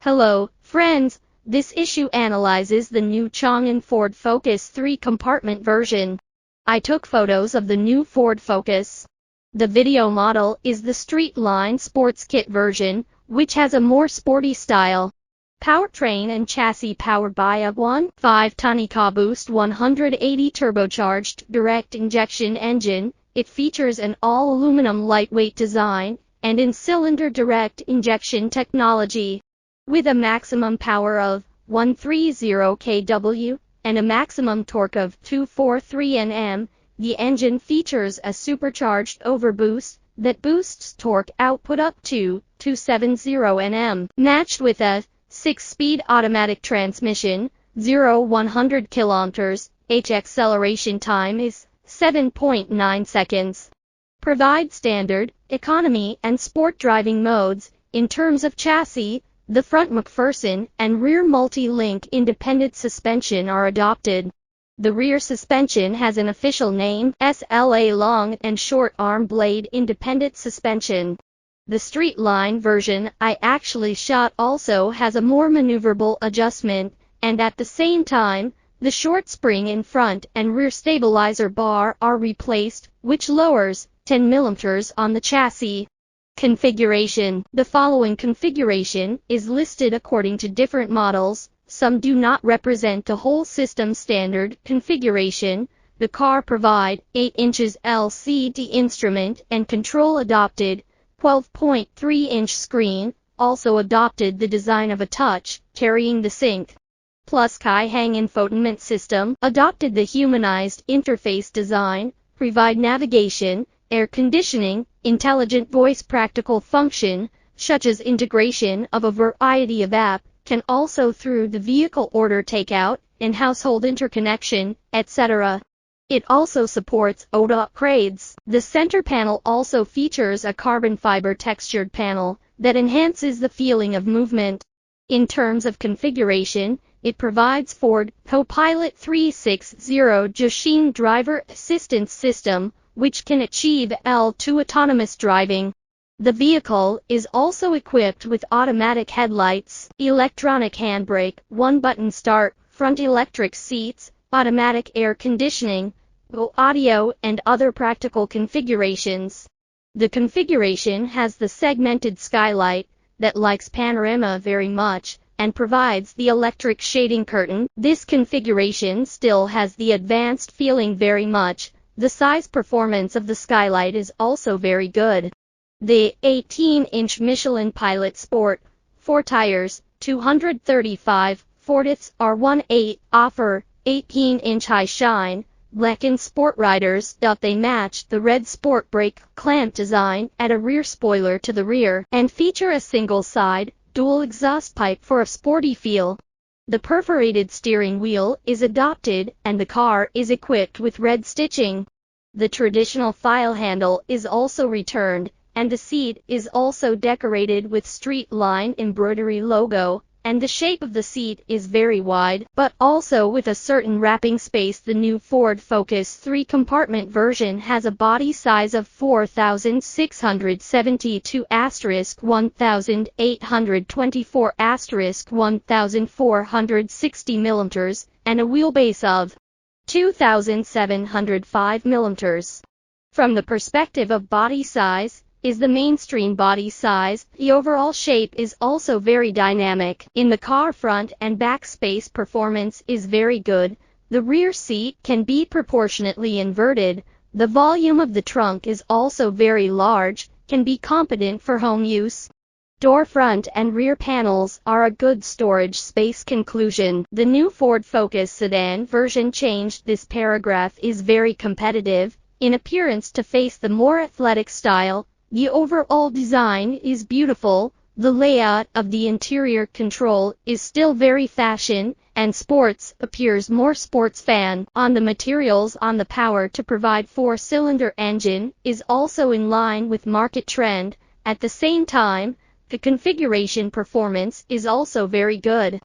Hello, friends. This issue analyzes the new Changan Ford Focus 3-compartment version. I took photos of the new Ford Focus. The video model is the Street Line Sports Kit version, which has a more sporty style. Powertrain and chassis powered by a 1.5-ton EcoBoost 180 turbocharged direct injection engine. It features an all-aluminum lightweight design and in-cylinder direct injection technology. With a maximum power of 130 kW and a maximum torque of 243 Nm, the engine features a supercharged Overboost that boosts torque output up to 270 Nm, matched with a 6-speed automatic transmission, 0-100 km, h acceleration time is 7.9 seconds. Provide standard, economy and sport driving modes. In terms of chassis, the front McPherson and rear multi-link independent suspension are adopted. The rear suspension has an official name, SLA long and short arm blade independent suspension. The Street Line version I actually shot also has a more maneuverable adjustment, and at the same time, the short spring in front and rear stabilizer bar are replaced, which lowers 10 mm on the chassis. Configuration. The following configuration is listed according to different models. Some do not represent the whole system standard configuration. The car provide 8 inches LCD instrument and control adopted 12.3-inch screen, also adopted the design of a touch, carrying the sync. Plus hang infotainment system, adopted the humanized interface design, provide navigation, air conditioning, intelligent voice practical function, such as integration of a variety of apps, can also through the vehicle order takeout, and household interconnection, etc. It also supports auto upgrades. The center panel also features a carbon fiber textured panel that enhances the feeling of movement. In terms of configuration, it provides Ford Co-Pilot 360 Joshin driver assistance system, which can achieve L2 autonomous driving. The vehicle is also equipped with automatic headlights, electronic handbrake, one-button start, front electric seats, automatic air conditioning, audio, and other practical configurations. The configuration has the segmented skylight that likes panorama very much, and provides the electric shading curtain. This configuration still has the advanced feeling very much. The size performance of the skylight is also very good. The 18-inch Michelin Pilot Sport 4 tires, 235 40ths R18 offer 18-inch high shine, black and sport riders. They match the red sport brake clamp design, add a rear spoiler to the rear, and feature a single-side, dual exhaust pipe for a sporty feel. The perforated steering wheel is adopted, and the car is equipped with red stitching. The traditional file handle is also returned, and the seat is also decorated with Street Line embroidery logo, and the shape of the seat is very wide, but also with a certain wrapping space. The new Ford Focus 3-compartment version has a body size of 4,672/1824/1460 mm, and a wheelbase of 2,705 mm. From the perspective of body size, is the mainstream body size. The overall shape is also very dynamic. In the car, front and back space performance is very good. The rear seat can be proportionately inverted. The volume of the trunk is also very large, can be competent for home use. Door front and rear panels are a good storage space. Conclusion. The new Ford Focus sedan version changed. This paragraph is very competitive in appearance to face the more athletic style. The overall design is beautiful. The layout of the interior control is still very fashion and sports, appears more sports fan. On the materials, on the power to provide 4-cylinder engine is also in line with market trend. At the same time, the configuration performance is also very good.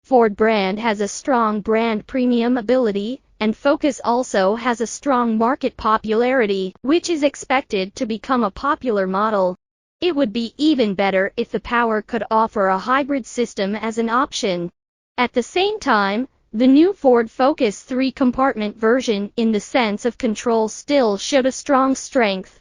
Ford brand has a strong brand premium ability, and Focus also has a strong market popularity, which is expected to become a popular model. It would be even better if the Power could offer a hybrid system as an option. At the same time, the new Ford Focus three-compartment version in the sense of control still showed a strong strength.